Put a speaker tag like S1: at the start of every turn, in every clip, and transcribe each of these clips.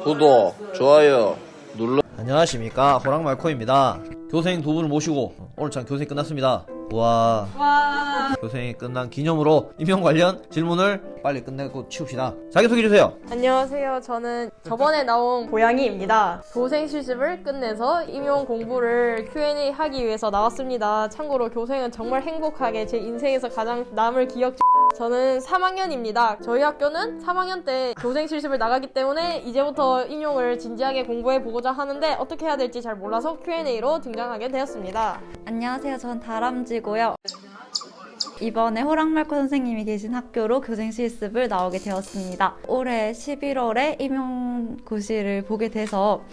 S1: 구독, 좋아요 눌러. 안녕하십니까, 호랑말코입니다. 교생 두 분을 모시고 오늘 참 교생이 끝났습니다. 와. 교생이 끝난 기념으로 임용 관련 질문을 빨리 끝내고 치웁시다. 자기소개해주세요.
S2: 안녕하세요. 저는 저번에 나온 고양이입니다. 교생 실습을 끝내서 임용 공부를 Q&A 하기 위해서 나왔습니다. 참고로 교생은 정말 행복하게 제 인생에서 가장 남을 기억. 저는 3학년입니다. 저희 학교는 3학년 때 교생 실습을 나가기 때문에 이제부터 임용을 진지하게 공부해 보고자 하는데 어떻게 해야 될지 잘 몰라서 Q&A로 등장하게 되었습니다.
S3: 안녕하세요. 전 다람쥐고요. 이번에 호랑말코 선생님이 계신 학교로 교생 실습을 나오게 되었습니다. 올해 11월에 임용고시를 보게 돼서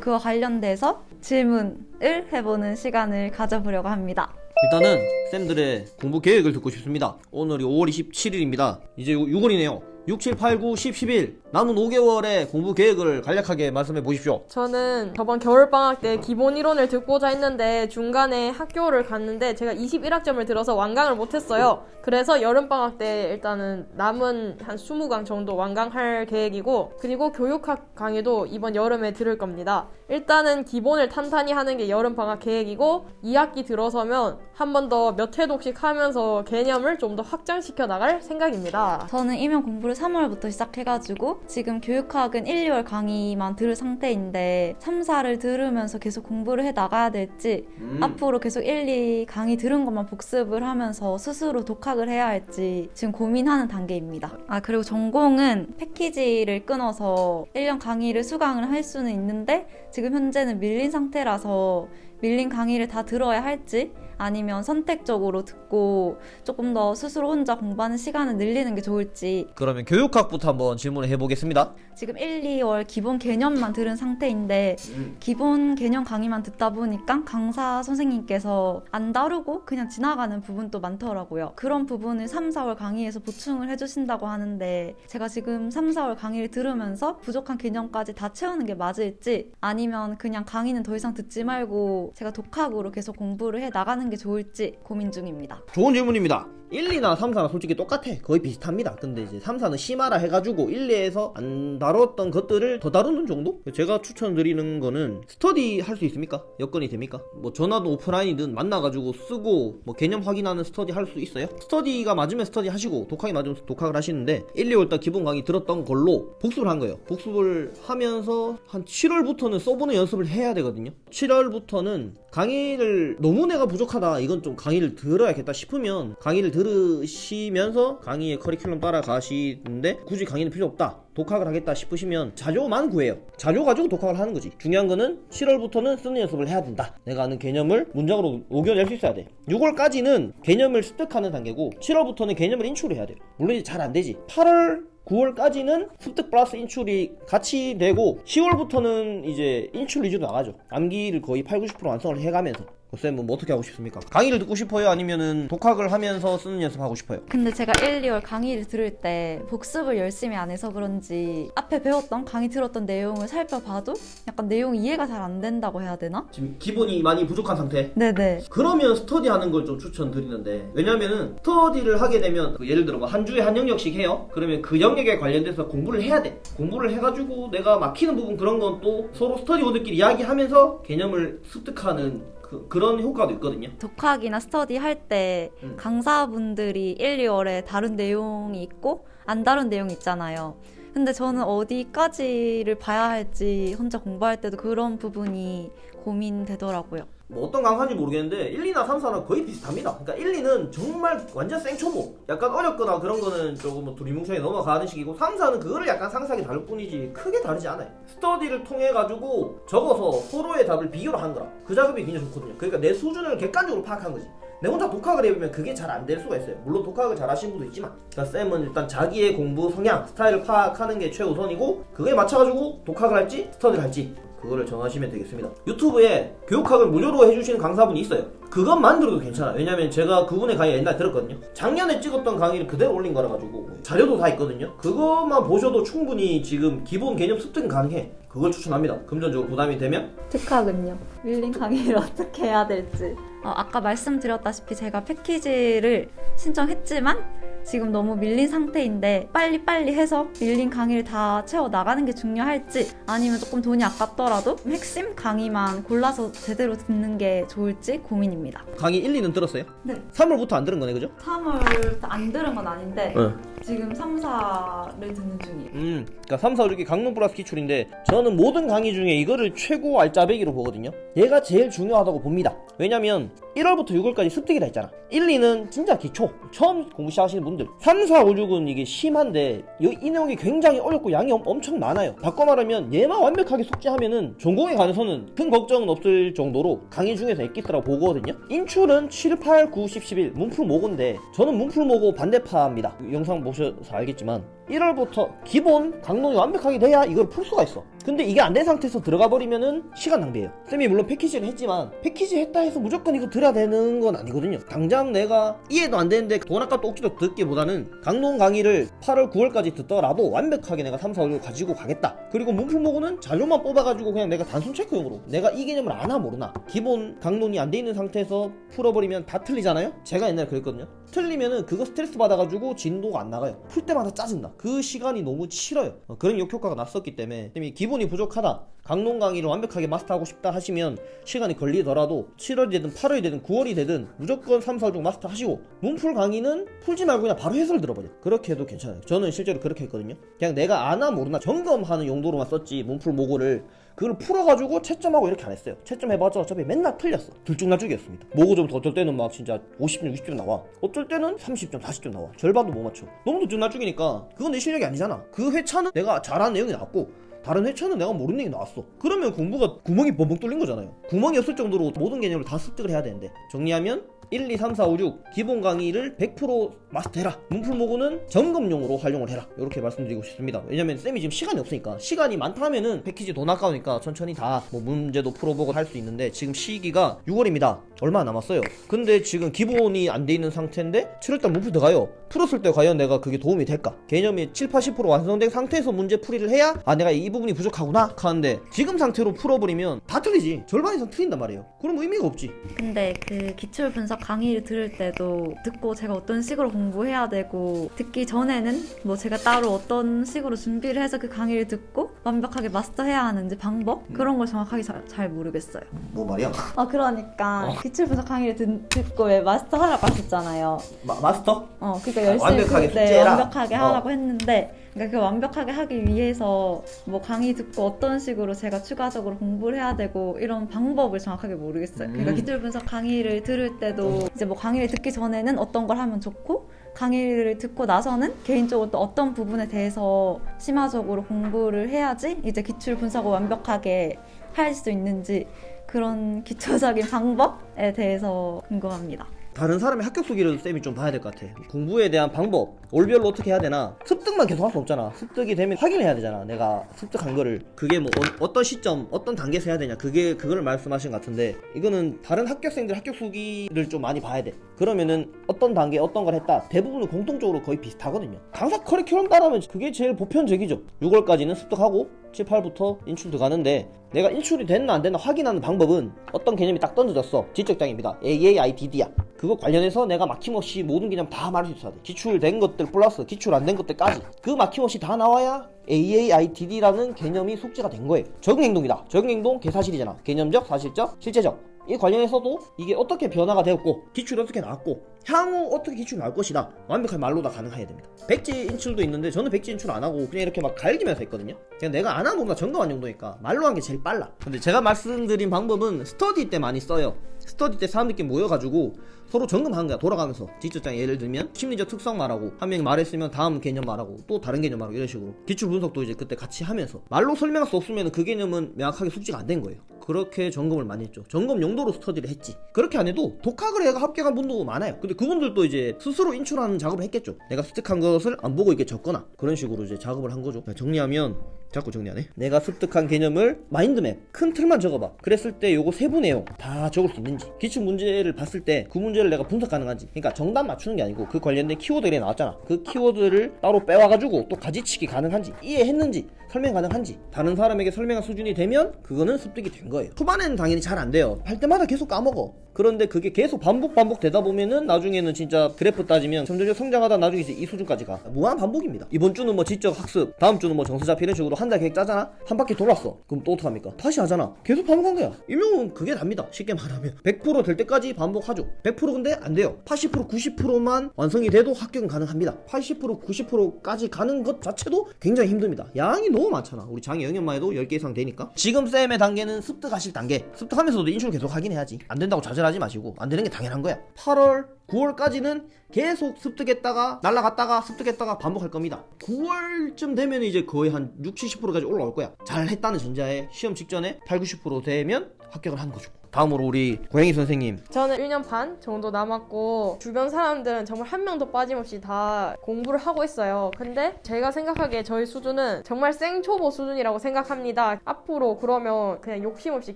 S3: 그와 관련돼서 질문을 해보는 시간을 가져보려고 합니다.
S1: 일단은 쌤들의 공부 계획을 듣고 싶습니다. 오늘이 5월 27일입니다. 이제 6월이네요. 6, 7, 8, 9, 10, 11 남은 5개월의 공부 계획을 간략하게 말씀해 보십시오.
S2: 저는 저번 겨울방학 때 기본 이론을 듣고자 했는데 중간에 학교를 갔는데 제가 21학점을 들어서 완강을 못했어요. 그래서 여름방학 때 일단은 남은 한 20강 정도 완강할 계획이고, 그리고 교육학 강의도 이번 여름에 들을 겁니다. 일단은 기본을 탄탄히 하는 게 여름방학 계획이고, 2학기 들어서면 한 번 더 몇 회독씩 하면서 개념을 좀 더 확장시켜 나갈 생각입니다.
S3: 저는 임용 공부를 3월부터 시작해가지고 지금 교육학은 1, 2월 강의만 들을 상태인데 3, 4를 들으면서 계속 공부를 해 나가야 될지 앞으로 계속 1, 2 강의 들은 것만 복습을 하면서 스스로 독학을 해야 할지 지금 고민하는 단계입니다. 그리고 전공은 패키지를 끊어서 1년 강의를 수강을 할 수는 있는데 지금 현재는 밀린 상태라서 밀린 강의를 다 들어야 할지 아니면 선택적으로 듣고 조금 더 스스로 혼자 공부하는 시간을 늘리는 게 좋을지.
S1: 그러면 교육학부터 한번 질문을 해보겠습니다.
S3: 지금 1, 2월 기본 개념만 들은 상태인데 기본 개념 강의만 듣다 보니까 강사 선생님께서 안 다루고 그냥 지나가는 부분도 많더라고요. 그런 부분을 3, 4월 강의에서 보충을 해주신다고 하는데 제가 지금 3, 4월 강의를 들으면서 부족한 개념까지 다 채우는 게 맞을지 아니면 그냥 강의는 더 이상 듣지 말고 제가 독학으로 계속 공부를 해 나가는 게 좋을지 고민 중입니다.
S1: 좋은 질문입니다. 1, 2나 3, 4는 솔직히 똑같아. 거의 비슷합니다. 근데 이제 3, 4는 심하라 해가지고 1, 2에서 안 다뤘던 것들을 더 다루는 정도? 제가 추천드리는 거는 스터디 할 수 있습니까? 여건이 됩니까? 뭐 전화도 오프라인이든 만나가지고 쓰고 뭐 개념 확인하는 스터디 할 수 있어요? 스터디가 맞으면 스터디 하시고 독학이 맞으면 독학을 하시는데 1, 2월 달 기본 강의 들었던 걸로 복습을 한 거예요. 복습을 하면서 한 7월부터는 써보는 연습을 해야 되거든요. 7월부터는 강의를 너무 내가 부족하다, 이건 좀 강의를 들어야겠다 싶으면 강의를 들으시면서 강의의 커리큘럼 따라가시는데 굳이 강의는 필요 없다, 독학을 하겠다 싶으시면 자료만 구해요. 자료 가지고 독학을 하는 거지. 중요한 거는 7월부터는 쓰는 연습을 해야 된다. 내가 아는 개념을 문장으로 녹여낼 수 있어야 돼. 6월까지는 개념을 습득하는 단계고 7월부터는 개념을 인출을 해야 돼요. 물론 이제 잘 안 되지. 8월 9월까지는 습득 플러스 인출이 같이 되고 10월부터는 이제 인출 위주로 나가죠. 암기를 거의 8, 90% 완성을 해가면서. 쌤은 뭐 어떻게 하고 싶습니까? 강의를 듣고 싶어요? 아니면은 독학을 하면서 쓰는 연습하고 싶어요?
S3: 근데 제가 1, 2월 강의를 들을 때 복습을 열심히 안 해서 그런지 앞에 배웠던 강의 들었던 내용을 살펴봐도 약간 내용이 이해가 잘 안 된다고 해야 되나?
S1: 지금 기본이 많이 부족한 상태?
S3: 네네.
S1: 그러면 스터디 하는 걸 좀 추천드리는데, 왜냐면은 스터디를 하게 되면 예를 들어 뭐 한 주에 한 영역씩 해요? 그러면 그 영역에 관련돼서 공부를 해야 돼. 공부를 해가지고 내가 막히는 부분, 그런 건 또 서로 스터디원들끼리 이야기하면서 개념을 습득하는 그런 효과도 있거든요.
S3: 독학이나 스터디 할 때 강사분들이 1, 2월에 다룬 내용이 있고 안 다룬 내용이 있잖아요. 근데 저는 어디까지를 봐야 할지 혼자 공부할 때도 그런 부분이 고민되더라고요.
S1: 뭐 어떤 강사인지 모르겠는데 1, 2나 3, 4는 거의 비슷합니다. 그러니까 1, 2는 정말 완전 생초보, 약간 어렵거나 그런 거는 조금 뭐 두리뭉실하게 넘어가는 식이고 3, 4는 그거를 약간 상세하게 다룰 뿐이지 크게 다르지 않아요. 스터디를 통해 가지고 적어서 서로의 답을 비교를 한 거라. 그 작업이 굉장히 좋거든요. 그러니까 내 수준을 객관적으로 파악한 거지. 내 혼자 독학을 해보면 그게 잘 안 될 수가 있어요. 물론 독학을 잘 하시는 분도 있지만, 그러니까 쌤은 일단 자기의 공부 성향, 스타일을 파악하는 게 최우선이고, 그거에 맞춰가지고 독학을 할지 스터디를 할지 그거를 정하시면 되겠습니다. 유튜브에 교육학을 무료로 해주시는 강사분이 있어요. 그것만 들어도 괜찮아. 왜냐면 제가 그분의 강의 옛날에 들었거든요. 작년에 찍었던 강의를 그대로 올린 거라 가지고 자료도 다 있거든요. 그것만 보셔도 충분히 지금 기본 개념 습득은 가능해. 그걸 추천합니다. 금전적으로 부담이 되면.
S3: 특학은요? 밀린 강의를 어떻게 해야 될지. 아까 말씀드렸다시피 제가 패키지를 신청했지만 지금 너무 밀린 상태인데 빨리빨리 해서 밀린 강의를 다 채워 나가는 게 중요할지 아니면 조금 돈이 아깝더라도 핵심 강의만 골라서 제대로 듣는 게 좋을지 고민입니다.
S1: 강의 1, 2는 들었어요?
S3: 네.
S1: 3월부터 안 들은 거네, 그죠?
S3: 3월 안 들은 건 아닌데
S1: 응.
S3: 지금 3, 4를 듣는 중이에요.
S1: 그러니까 3, 4, 5, 6이 강론 플러스 기출인데 저는 모든 강의 중에 이거를 최고 알짜배기로 보거든요. 얘가 제일 중요하다고 봅니다. 왜냐면 1월부터 6월까지 습득이라 했잖아. 1, 2는 진짜 기초, 처음 공부 시작하시는 분들. 3, 4, 5, 6은 이게 심한데 이 내용이 굉장히 어렵고 양이 엄청 많아요. 바꿔 말하면 얘만 완벽하게 숙지하면은 전공에 관해서는 큰 걱정은 없을 정도로 강의 중에서 엑기스라고 보거든요. 인출은 7, 8, 9, 10, 11 문풀모고인데 저는 문풀모고 반대파입니다. 영상 보셔서 알겠지만 1월부터 기본 강론이 완벽하게 돼야 이걸 풀 수가 있어. 근데 이게 안 된 상태에서 들어가 버리면은 시간 낭비예요. 쌤이 물론 패키지를 했지만 패키지 했다 해서 무조건 이거 들어야 되는 건 아니거든요. 당장 내가 이해도 안 되는데 돈 아깝다 억지로 듣기보다는 강론 강의를 8월 9월까지 듣더라도 완벽하게 내가 3, 4, 5를 가지고 가겠다. 그리고 문풀모고는 자료만 뽑아가지고 그냥 내가 단순 체크용으로 내가 이 개념을 아나 모르나 기본 강론이 안 돼 있는 상태에서 풀어버리면 다 틀리잖아요. 제가 옛날에 그랬거든요. 틀리면은 그거 스트레스 받아가지고 진도가 안 나가요. 풀 때마다 짜증나. 그 시간이 너무 싫어요. 그런 역효과가 났었기 때문에 쌤이 기본이 부족하다, 강론 강의를 완벽하게 마스터하고 싶다 하시면 시간이 걸리더라도 7월이 되든 8월이 되든 9월이 되든 무조건 3, 4, 5 중 마스터 하시고 문풀 강의는 풀지 말고 그냥 바로 해설 들어버려. 그렇게 해도 괜찮아요. 저는 실제로 그렇게 했거든요. 그냥 내가 아나 모르나 점검하는 용도로만 썼지 문풀 모고를 그걸 풀어가지고 채점하고 이렇게 안 했어요. 채점해봤자 어차피 맨날 틀렸어. 들쭉날쭉이었습니다. 모고점수 어쩔 때는 막 진짜 50점, 60점 나와. 어쩔 때는 30점, 40점 나와. 절반도 못 맞춰. 너무 들쭉날쭉이니까 그건 내 실력이 아니잖아. 그 회차는 내가 잘하는 내용이 나왔고 다른 회차는 내가 모르는 내용이 나왔어. 그러면 공부가 구멍이 뻥뻥 뚫린 거잖아요. 구멍이 없을 정도로 모든 개념을 다 습득을 해야 되는데 정리하면 1, 2, 3, 4, 5, 6 기본 강의를 100% 마스터해라. 문풀모고는 점검용으로 활용을 해라. 이렇게 말씀드리고 싶습니다. 왜냐면 쌤이 지금 시간이 없으니까. 시간이 많다면은 패키지 돈 아까우니까 천천히 다 뭐 문제도 풀어보고 할 수 있는데 지금 시기가 6월입니다. 얼마 안 남았어요. 근데 지금 기본이 안 돼 있는 상태인데 7월달 문풀 들어가요. 풀었을 때 과연 내가 그게 도움이 될까? 개념이 7, 80% 완성된 상태에서 문제 풀이를 해야 아 내가 이 부분이 부족하구나 하는데 지금 상태로 풀어버리면 다 틀리지. 절반 이상 틀린단 말이에요. 그럼 의미가 없지.
S3: 근데 그 기출 분석 강의를 들을 때도 듣고 제가 어떤 식으로 공부해야 되고 듣기 전에는 뭐 제가 따로 어떤 식으로 준비를 해서 그 강의를 듣고 완벽하게 마스터해야 하는지 방법? 그런 걸 정확하게 잘 모르겠어요.
S1: 뭐 말이야?
S3: 그러니까 기출 분석 강의를 듣고 왜 마스터 하라고 하셨잖아요.
S1: 마스터?
S3: 그러니까 열심히
S1: 완벽하게
S3: 그때
S1: 숙지해라.
S3: 완벽하게 하라고 했는데 그러니까 그 완벽하게 하기 위해서 뭐 강의 듣고 어떤 식으로 제가 추가적으로 공부를 해야 되고 이런 방법을 정확하게 모르겠어요. 그러니까 기출 분석 강의를 들을 때도 이제 뭐 강의를 듣기 전에는 어떤 걸 하면 좋고 강의를 듣고 나서는 개인적으로 또 어떤 부분에 대해서 심화적으로 공부를 해야지 이제 기출 분석을 완벽하게 할 수 있는지 그런 기초적인 방법에 대해서 궁금합니다.
S1: 다른 사람의 합격 수기를 쌤이 좀 봐야 될 것 같아. 공부에 대한 방법, 올별로 어떻게 해야 되나. 습득만 계속 할 수 없잖아. 습득이 되면 확인해야 되잖아. 내가 습득한 거를. 그게 뭐 어떤 시점, 어떤 단계에서 해야 되냐. 그걸 말씀하신 것 같은데 이거는 다른 합격생들 합격 수기를 좀 많이 봐야 돼. 그러면은 어떤 단계 어떤 걸 했다. 대부분은 공통적으로 거의 비슷하거든요. 강사 커리큘럼 따라하면 그게 제일 보편적이죠. 6월까지는 습득하고 7, 8부터 인출 들어가는데 내가 인출이 됐나 안 됐나 확인하는 방법은 어떤 개념이 딱 던져졌어. 지적장입니다. AAIDD야. 그거 관련해서 내가 막힘없이 모든 개념 다 말할 수 있어야 돼. 기출된 것들 플러스 기출 안 된 것들까지 그 막힘없이 다 나와야 AAIDD라는 개념이 숙지가 된 거예요. 적응행동이다. 적응행동 개사실이잖아. 개념적, 사실적, 실제적. 이 관련해서도 이게 어떻게 변화가 되었고 기출이 어떻게 나왔고 향후 어떻게 기출이 나올 것이다. 완벽한 말로 다 가능해야 됩니다. 백지 인출도 있는데 저는 백지 인출 안 하고 그냥 이렇게 막 갈기면서 했거든요. 그냥 내가 안 하는 것보다 점검한 정도니까 말로 한 게 제일 빨라. 근데 제가 말씀드린 방법은 스터디 때 많이 써요. 스터디 때 사람들끼리 모여가지고 서로 점검하는 거야. 돌아가면서 지적장 예를 들면 심리적 특성 말하고 한 명이 말했으면 다음 개념 말하고 또 다른 개념 말하고 이런 식으로 기출 분석도 이제 그때 같이 하면서 말로 설명할 수 없으면 그 개념은 명확하게 숙지가 안 된 거예요. 그렇게 점검을 많이 했죠. 점검 용도로 스터디를 했지. 그렇게 안 해도 독학을 해가 합격한 분도 많아요. 근데 그분들도 이제 스스로 인출하는 작업을 했겠죠. 내가 습득한 것을 안 보고 이렇게 적거나 그런 식으로 이제 작업을 한 거죠. 정리하면 자꾸 정리하네. 내가 습득한 개념을 마인드맵 큰 틀만 적어봐. 그랬을 때 요거 세부 내용 다 적을 수 있는지, 기출 문제를 봤을 때 그 문제를 내가 분석 가능한지, 그러니까 정답 맞추는 게 아니고 그 관련된 키워드들이 나왔잖아. 그 키워드를 따로 빼와가지고 또 가지치기 가능한지, 이해했는지 설명 가능한지 다른 사람에게 설명할 수준이 되면 그거는 습득이 된 거예요. 초반에는 당연히 잘 안 돼요. 할 때마다 계속 까먹어. 그런데 그게 계속 반복 되다 보면은 나중에는 진짜 그래프 따지면 점점 성장하다 나중에 이제 이 수준까지 가. 무한 반복입니다. 이번 주는 뭐 지적 학습, 다음 주는 뭐 정서잡이 이런 식으로 한 달 계획 짜잖아. 한 바퀴 돌았어. 그럼 또 어떡합니까? 다시 하잖아. 계속 반복한 거야. 임용은 그게 답니다. 쉽게 말하면 100% 될 때까지 반복하죠. 100% 근데 안 돼요. 80% 90%만 완성이 돼도 합격은 가능합니다. 80% 90%까지 가는 것 자체도 굉장히 힘듭니다. 양이 너무 많잖아. 우리 장애 영역만 해도 10개 이상 되니까. 지금 쌤의 단계는 습득하실 단계. 습득하면서도 인출 계속 하긴 해야지. 안 된다고 좌절하지 마시고 안 되는 게 당연한 거야. 8월 9월까지는 계속 습득했다가 날라갔다가 습득했다가 반복할 겁니다. 9월쯤 되면 이제 거의 한 60-70%까지 올라올 거야. 잘 했다는 전자에 시험 직전에 80-90% 되면 합격을 하는 거죠. 다음으로 우리 고양이 선생님.
S2: 저는 1년 반 정도 남았고 주변 사람들은 정말 한 명도 빠짐없이 다 공부를 하고 있어요. 근데 제가 생각하기에 저희 수준은 정말 생초보 수준이라고 생각합니다. 앞으로 그러면 그냥 욕심 없이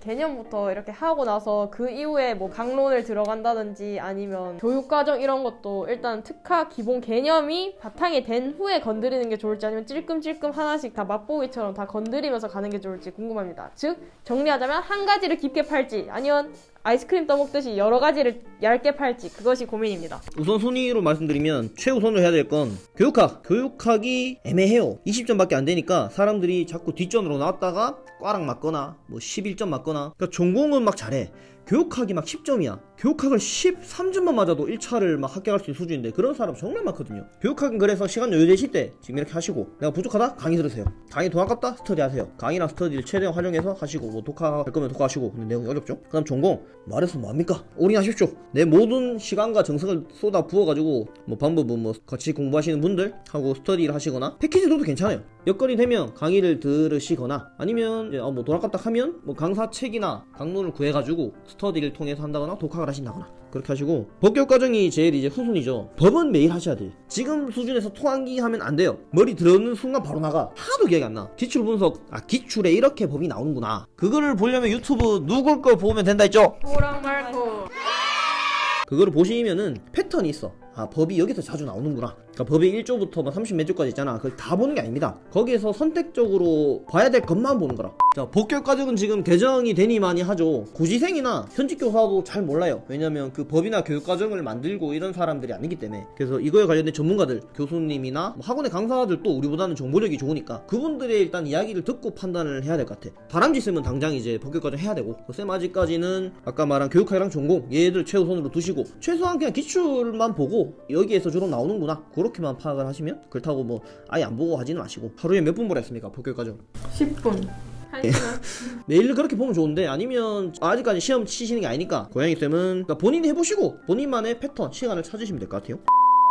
S2: 개념부터 이렇게 하고 나서 그 이후에 뭐 강론을 들어간다든지 아니면 교육과정 이런 것도 일단 특화 기본 개념이 바탕이 된 후에 건드리는 게 좋을지 아니면 찔끔찔끔 하나씩 다 맛보기처럼 다 건드리면서 가는 게 좋을지 궁금합니다. 즉 정리하자면 한 가지를 깊게 팔지 아니면 아이스크림 떠먹듯이 여러 가지를 얇게 팔지 그것이 고민입니다.
S1: 우선순위로 말씀드리면 최우선으로 해야 될 건 교육학이 애매해요. 20점밖에 안 되니까 사람들이 자꾸 뒷전으로 나왔다가 꽈락 맞거나 뭐 11점 맞거나. 그러니까 전공은 막 잘해. 교육학이 막 10점이야. 교육학을 13점만 맞아도 1차를 막 합격할 수 있는 수준인데 그런 사람 정말 많거든요. 교육학은 그래서 시간 여유 되실 때 지금 이렇게 하시고, 내가 부족하다? 강의 들으세요. 강의 돈 아깝다? 스터디 하세요. 강의랑 스터디를 최대한 활용해서 하시고, 뭐 독학할 거면 독학하시고. 근데 내용이 어렵죠? 그 다음 전공 말해서 뭐합니까? 올인하십시오. 내 모든 시간과 정성을 쏟아 부어가지고 뭐 방법은 뭐 같이 공부하시는 분들 하고 스터디를 하시거나, 패키지로도 괜찮아요. 여건이 되면 강의를 들으시거나, 아니면 이제 뭐 돈 아깝다 하면 뭐 강사 책이나 강론을 구해가지고 스터디를 통해서 한다거나 독학을 하신다거나 그렇게 하시고, 법교육 과정이 제일 이제 후순위죠. 법은 매일 하셔야 돼요. 지금 수준에서 통한기 하면 안 돼요. 머리 들어오는 순간 바로 나가. 하나도 기억이 안 나. 기출 분석, 기출에 이렇게 법이 나오는구나. 그거를 보려면 유튜브 누굴 거 보면 된다 했죠?
S2: 호랑말고
S1: 그거를 보시면은 패턴이 있어. 법이 여기서 자주 나오는구나. 그러니까 법의 1조부터 30몇 조까지 있잖아. 그걸 다 보는 게 아닙니다. 거기에서 선택적으로 봐야 될 것만 보는 거라. 자, 법교육 과정은 지금 개정이 되니많이 하죠. 고시생이나 현직 교사도 잘 몰라요. 왜냐면 그 법이나 교육 과정을 만들고 이런 사람들이 아니기 때문에. 그래서 이거에 관련된 전문가들, 교수님이나 뭐 학원의 강사들도 우리보다는 정보력이 좋으니까 그분들의 일단 이야기를 듣고 판단을 해야 될 것 같아. 다람쥐 쌤은 당장 이제 법교육 과정 해야 되고, 쌤 아직까지는 아까 말한 교육학이랑 전공 얘들 최우선으로 두시고, 최소한 그냥 기출만 보고 여기에서 주로 나오는구나 그렇게만 파악을 하시면, 그렇다고 뭐 아예 안 보고 하지는 마시고. 하루에 몇 분 보라 했습니까? 법교육 과정
S2: 10분 1시간
S1: 매일 그렇게 보면 좋은데, 아니면 아직까지 시험 치시는 게 아니니까 고양이쌤은 그러니까 본인이 해보시고 본인만의 패턴, 시간을 찾으시면 될 것 같아요.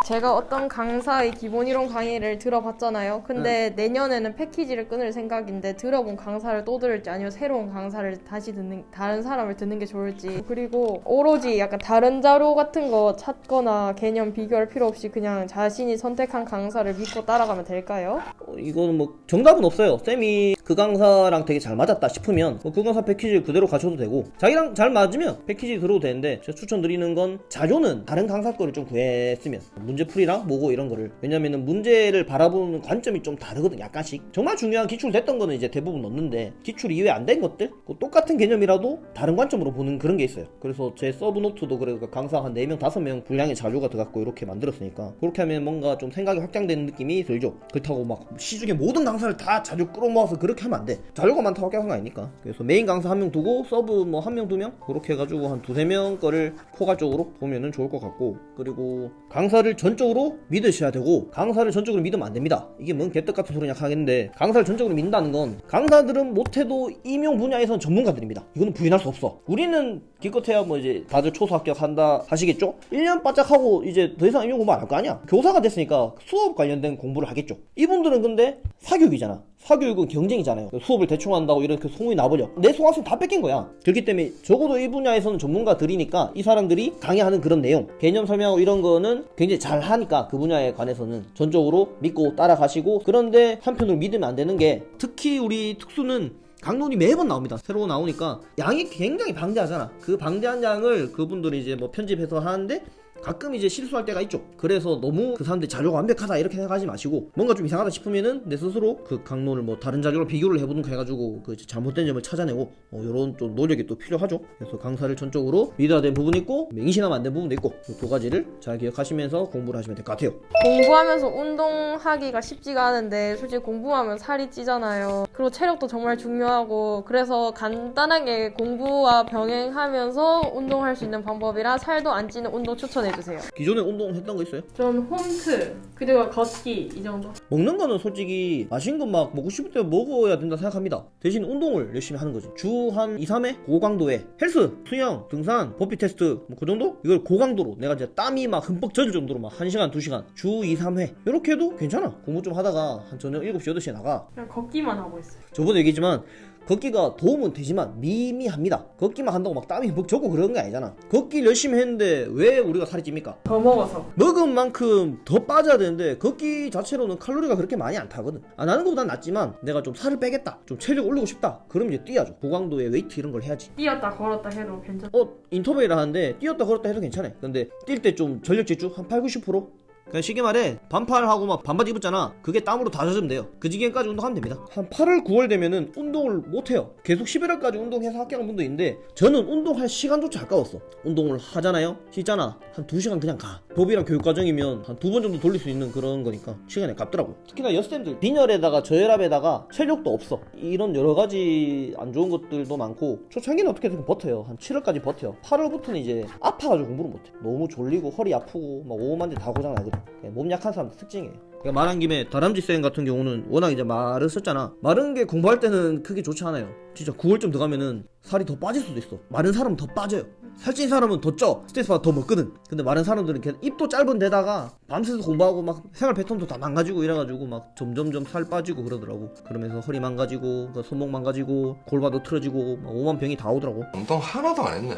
S2: 제가 어떤 강사의 기본 이론 강의를 들어봤잖아요. 근데 내년에는 패키지를 끊을 생각인데 들어본 강사를 또 들을지 아니면 새로운 강사를 다시 듣는, 다른 사람을 듣는 게 좋을지, 그리고 오로지 약간 다른 자료 같은 거 찾거나 개념 비교할 필요 없이 그냥 자신이 선택한 강사를 믿고 따라가면 될까요?
S1: 이거는 뭐 정답은 없어요. 쌤이 그 강사랑 되게 잘 맞았다 싶으면 그 강사 패키지 그대로 가셔도 되고, 자기랑 잘 맞으면 패키지 들어도 되는데, 제가 추천드리는 건 자료는 다른 강사 거를 좀 구했으면, 문제풀이랑 뭐고 이런 거를. 왜냐면은 문제를 바라보는 관점이 좀 다르거든. 약간씩 정말 중요한 기출 됐던 거는 이제 대부분 넣는데, 기출 이외에 안 된 것들 똑같은 개념이라도 다른 관점으로 보는 그런 게 있어요. 그래서 제 서브노트도 그래서 강사 한 4명 5명 분량의 자료가 들어갔고 이렇게 만들었으니까, 그렇게 하면 뭔가 좀 생각이 확장되는 느낌이 들죠. 그렇다고 막 시중에 모든 강사를 다 자료 끌어모아서 그렇게 하면 안 돼. 자료가 많다고 합격한 거 아니니까. 그래서 메인 강사 1명 두고 서브 뭐 1명 2명 그렇게 해가지고 한 2-3명 거를 포괄적으로 보면은 좋을 것 같고, 그리고 강사를 전적으로 믿으셔야 되고, 강사를 전적으로 믿으면 안 됩니다. 이게 뭔 개떡 같은 소리냐 하겠는데, 강사를 전적으로 믿는다는 건 강사들은 못해도 임용 분야에서는 전문가들입니다. 이거는 부인할 수 없어. 우리는 기껏해야 뭐 이제 다들 초소 합격한다 하시겠죠? 1년 바짝 하고 이제 더 이상 임용 공부 안 할 거 아니야? 교사가 됐으니까 수업 관련된 공부를 하겠죠. 이분들은 근데 사교육이잖아. 사교육은 경쟁이잖아요. 수업을 대충 한다고 이렇게 소문이 나버려. 내 수강생 다 뺏긴 거야. 그렇기 때문에 적어도 이 분야에서는 전문가들이니까 이 사람들이 강의하는 그런 내용, 개념 설명하고 이런 거는 굉장히 잘 하니까 그 분야에 관해서는 전적으로 믿고 따라가시고. 그런데 한편으로 믿으면 안 되는 게, 특히 우리 특수는 강론이 매번 나옵니다. 새로 나오니까 양이 굉장히 방대하잖아. 그 방대한 양을 그분들이 이제 뭐 편집해서 하는데, 가끔 이제 실수할 때가 있죠. 그래서 너무 그 사람들이 자료가 완벽하다 이렇게 생각하지 마시고 뭔가 좀 이상하다 싶으면은 내 스스로 그 강론을 뭐 다른 자료로 비교를 해보는 거 해가지고 그 잘못된 점을 찾아내고 요런 좀 노력이 또 필요하죠. 그래서 강사를 전적으로 미드화된 부분이 있고 맹신하면 안 되는 부분도 있고 이 두 가지를 잘 기억하시면서 공부를 하시면 될 것 같아요.
S2: 공부하면서 운동하기가 쉽지가 않은데 솔직히 공부하면 살이 찌잖아요. 그리고 체력도 정말 중요하고 그래서 간단하게 공부와 병행하면서 운동할 수 있는 방법이라 살도 안 찌는 운동 추천해주세요.
S1: 기존에 운동했던 거 있어요?
S2: 전 홈트 그리고 걷기 이 정도.
S1: 먹는 거는 솔직히 맛있는 거 막 먹고 싶을 때 먹어야 된다 생각합니다. 대신 운동을 열심히 하는 거지. 주 한 2, 3회 고강도에 헬스, 수영, 등산, 버피 테스트 뭐 그 정도? 이걸 고강도로 내가 이제 땀이 막 흠뻑 젖을 정도로 막 1시간, 2시간 주 2, 3회 이렇게 해도 괜찮아. 공부 좀 하다가 한 저녁 7시, 8시에 나가.
S2: 그냥 걷기만 하고 있어요.
S1: 저번에 얘기했지만 걷기가 도움은 되지만 미미합니다. 걷기만 한다고 막 땀이 흠뻑 젖고 그런 게 아니잖아. 걷기를 열심히 했는데 왜 우리가 살이 찝니까?
S2: 더 먹어서.
S1: 먹은 만큼 더 빠져야 되는데 걷기 자체로는 칼로리가 그렇게 많이 안 타거든. 나는 것보단 낫지만 내가 좀 살을 빼겠다, 좀 체력 올리고 싶다, 그럼 이제 뛰어야죠. 고강도의 웨이트 이런 걸 해야지.
S2: 뛰었다 걸었다 해도 괜찮아.
S1: 인터벌이라 하는데 뛰었다 걸었다 해도 괜찮아. 근데 뛸 때 좀 전력 질주 한 8, 90%? 그냥 쉽게 말해 반팔하고 막 반바지 입었잖아. 그게 땀으로 다 젖으면 돼요. 그 지경까지 운동하면 됩니다. 한 8월 9월 되면은 운동을 못해요. 계속 11월까지 운동해서 합격한 분도 있는데 저는 운동할 시간조차 아까웠어. 운동을 하잖아요, 씻잖아, 한 2시간 그냥 가. 법이랑 교육과정이면 한 2번 정도 돌릴 수 있는 그런 거니까 시간이 아깝더라고. 특히나 여쌤들 빈혈에다가 저혈압에다가 체력도 없어. 이런 여러가지 안 좋은 것들도 많고 초창기는 어떻게든 버텨요. 한 7월까지 버텨요. 8월부터는 이제 아파가지고 공부를 못해. 너무 졸리고 허리 아프고 막 오만데 다 고장나거든. 몸 약한 사람들 특징이에요. 그러니까 말한 김에 다람쥐 쌤 같은 경우는 워낙 이제 말을 썼잖아. 마른 게 공부할 때는 크게 좋지 않아요. 진짜 9월쯤 들어가면은 살이 더 빠질 수도 있어. 마른 사람은 더 빠져요. 살찐 사람은 더 쪄. 스트레스 받아 더 먹거든. 근데 마른 사람들은 그냥 입도 짧은 데다가 밤새서 공부하고 막 생활 패턴도 다 망가지고 이래가지고 막 점점점 살 빠지고 그러더라고. 그러면서 허리 망가지고 손목 망가지고 골반도 틀어지고 막 오만 병이 다 오더라고.
S4: 운동 하나도 안 했네.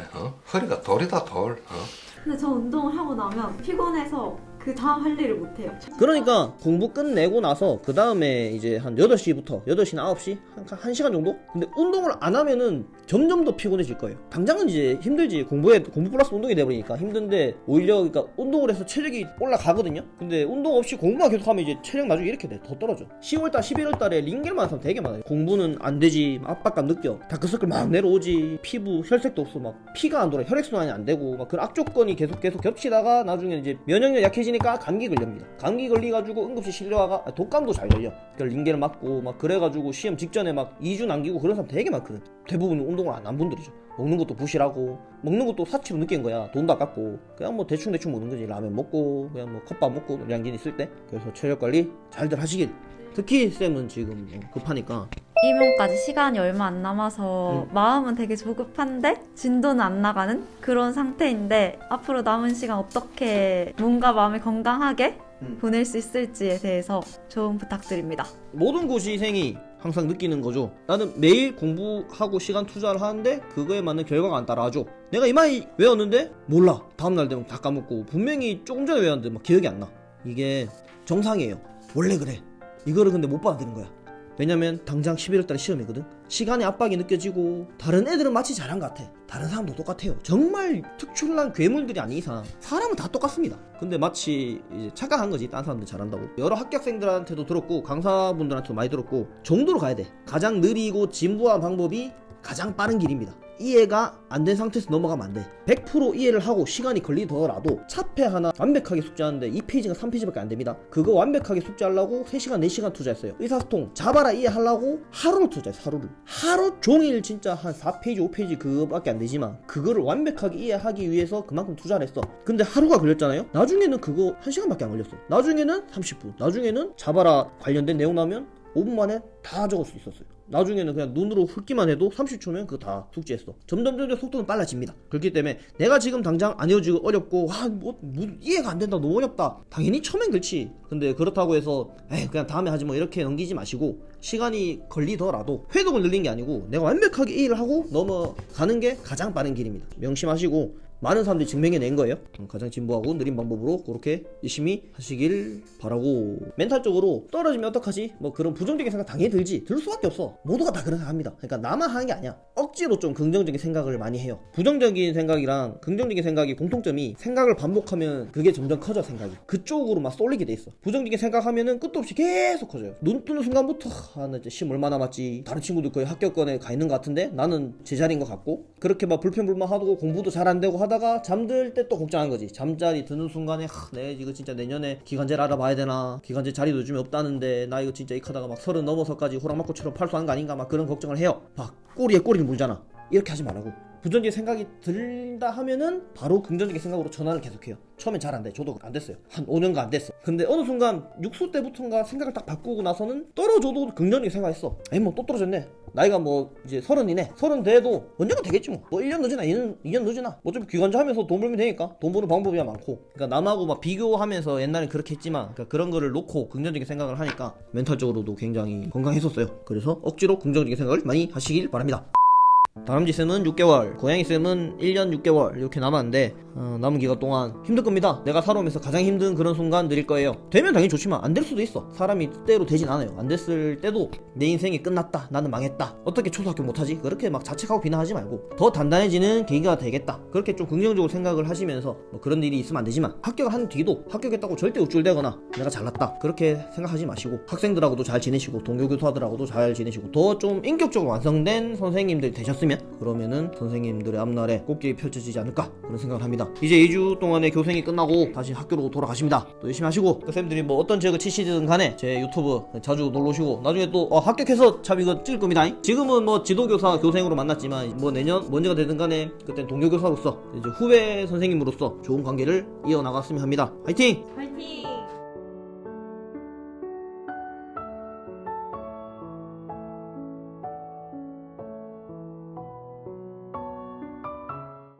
S4: 허리가 덜이다 덜.
S3: 근데 저 운동을 하고 나면 피곤해서 그 다음 할 일을 못해요.
S1: 그러니까 공부 끝내고 나서 그 다음에 이제 한 8시부터 8시나 9시? 한 1시간 정도? 근데 운동을 안 하면은 점점 더 피곤해질 거예요. 당장은 이제 힘들지. 공부 플러스 운동이 돼버리니까 힘든데 오히려 그러니까 운동을 해서 체력이 올라가거든요. 근데 운동 없이 공부만 계속하면 이제 체력 나중에 이렇게 돼. 더 떨어져. 10월달 11월달에 링겔만 하는 사람 되게 많아요. 공부는 안 되지, 압박감 느껴, 다크서클 막 내려오지, 피부 혈색도 없어, 막 피가 안 돌아, 혈액순환이 안 되고 막 그런 악조건이 계속 겹치다가 나중에 이제 면역력 약해지니까 감기 걸립니다. 감기 걸리가지고 응급실 실려와가 독감도 잘 걸려. 그러니까 링겔 맞고 막 그래가지고 시험 직전에 막 2주 남기고 그런 사람 되게 많거든. 대부분 운동을 안 한 분들이죠. 먹는 것도 부실하고 먹는 것도 사치로 느낀 거야. 돈도 아깝고 그냥 뭐 대충 먹는 거지. 라면 먹고 그냥 뭐 컵밥 먹고 양진 있을 때. 그래서 체력 관리 잘들 하시길. 특히 쌤은 지금 급하니까
S3: 임용까지 시간이 얼마 안 남아서 마음은 되게 조급한데 진도는 안 나가는 그런 상태인데 앞으로 남은 시간 어떻게 몸과 마음을 건강하게 보낼 수 있을지에 대해서 조언 부탁드립니다.
S1: 모든 고시생이 항상 느끼는 거죠. 나는 매일 공부하고 시간 투자를 하는데 그거에 맞는 결과가 안 따라와줘. 내가 이마이 외웠는데 몰라. 다음날 되면 다 까먹고 분명히 조금 전에 외웠는데 막 기억이 안 나. 이게 정상이에요. 원래 그래. 이거를 근데 못 받아들인 거야. 왜냐면 당장 11월달에 시험이거든. 시간의 압박이 느껴지고 다른 애들은 마치 잘한 것 같아. 다른 사람도 똑같아요. 정말 특출난 괴물들이 아닌 이상 사람은 다 똑같습니다. 근데 마치 이제 착각한 거지. 딴 사람들 잘한다고. 여러 합격생들한테도 들었고 강사분들한테도 많이 들었고 정도로 가야 돼. 가장 느리고 진부한 방법이 가장 빠른 길입니다. 이해가 안 된 상태에서 넘어가면 안 돼. 100% 이해를 하고 시간이 걸리더라도 차폐 하나 완벽하게 숙제하는데 2페이지가 3페이지밖에 안 됩니다. 그거 완벽하게 숙제하려고 3시간 4시간 투자했어요. 의사소통 잡아라 이해하려고 하루를 투자했어요. 하루 종일 진짜 한 4페이지 5페이지 그거밖에 안 되지만 그거를 완벽하게 이해하기 위해서 그만큼 투자를 했어. 근데 하루가 걸렸잖아요. 나중에는 그거 1시간밖에 안 걸렸어. 나중에는 30분, 나중에는 잡아라 관련된 내용 나오면 5분 만에 다 적을 수 있었어요. 나중에는 그냥 눈으로 훑기만 해도 30초면 그거 다 숙지했어. 점점 속도는 빨라집니다. 그렇기 때문에 내가 지금 당장 안 외워지고 어렵고 이해가 안 된다, 너무 어렵다, 당연히 처음엔 그렇지. 근데 그렇다고 해서 그냥 다음에 하지 뭐 이렇게 넘기지 마시고 시간이 걸리더라도 회독을 늘린 게 아니고 내가 완벽하게 이해를 하고 넘어가는 게 가장 빠른 길입니다. 명심하시고 많은 사람들이 증명해낸 거예요. 가장 진부하고 느린 방법으로 그렇게 열심히 하시길 바라고. 멘탈적으로 떨어지면 어떡하지? 뭐 그런 부정적인 생각 당연히 들 수밖에 없어. 모두가 다 그런 생각합니다. 그러니까 나만 하는 게 아니야. 억지로 좀 긍정적인 생각을 많이 해요. 부정적인 생각이랑 긍정적인 생각이 공통점이 생각을 반복하면 그게 점점 커져. 생각이 그쪽으로 막 쏠리게 돼 있어. 부정적인 생각하면은 끝도 없이 계속 커져요. 눈 뜨는 순간부터 나 이제 시험 얼마 남았지, 다른 친구들 거의 합격권에 가 있는 것 같은데 나는 제자리인 것 같고, 그렇게 막 불평불만하고 공부도 잘 안 되고 하다가 잠들 때 또 걱정하는 거지. 잠자리 드는 순간에 내 이거 진짜 내년에 기간제를 알아봐야 되나, 기간제 자리도 요즘에 없다는데 나 이거 진짜 익하다가 막 30 넘어서까지 호랑맞고처럼 팔수하는 거 아닌가, 막 그런 걱정을 해요. 막 꼬리에 꼬리를 물잖아. 이렇게 하지 말라고. 부정적인 생각이 들다 하면은 바로 긍정적인 생각으로 전환을 계속해요. 처음엔 잘 안 돼. 저도 안 됐어요. 한 5년간 안 됐어. 근데 어느 순간 6수 때부터인가 생각을 딱 바꾸고 나서는 떨어져도 긍정적인 생각했어. 에이 뭐 또 떨어졌네. 나이가 뭐 이제 30이네. 30 돼도 언젠가 되겠지 뭐. 뭐 1년 늦으나 2년 늦으나. 어차피 기관제 하면서 돈 벌면 되니까. 돈 버는 방법이야 많고. 그러니까 남하고 막 비교하면서 옛날엔 그렇게 했지만, 그러니까 그런 거를 놓고 긍정적인 생각을 하니까 멘탈적으로도 굉장히 건강했었어요. 그래서 억지로 긍정적인 생각을 많이 하시길 바랍니다. 다람쥐 쌤은 6개월, 고양이쌤은 1년 6개월 이렇게 남았는데 남은 기간 동안 힘들 겁니다. 내가 살아오면서 가장 힘든 그런 순간들일 거예요. 되면 당연히 좋지만 안 될 수도 있어. 사람이 뜻대로 되진 않아요. 안 됐을 때도 내 인생이 끝났다, 나는 망했다, 어떻게 초등학교 못하지, 그렇게 막 자책하고 비난하지 말고 더 단단해지는 계기가 되겠다, 그렇게 좀 긍정적으로 생각을 하시면서, 뭐 그런 일이 있으면 안 되지만 합격을 한 뒤도 합격했다고 절대 우쭐대거나 내가 잘났다 그렇게 생각하지 마시고, 학생들하고도 잘 지내시고 동료 교사들하고도 잘 지내시고 더 좀 인격적으로 완성된 선생님들이 되셨으면, 그러면은 선생님들의 앞날에 꽃길이 펼쳐지지 않을까 그런 생각을 합니다. 이제 2주 동안의 교생이 끝나고 다시 학교로 돌아가십니다. 또 열심히 하시고, 그 쌤들이 뭐 어떤 지역을 치시든 간에 제 유튜브 자주 놀러오시고, 나중에 또 합격해서 참 이거 찍을 겁니다. 지금은 뭐 지도교사 교생으로 만났지만 뭐 내년 언제가 되든 간에 그땐 동료교사로서 이제 후배 선생님으로서 좋은 관계를 이어나갔으면 합니다. 화이팅!
S2: 화이팅!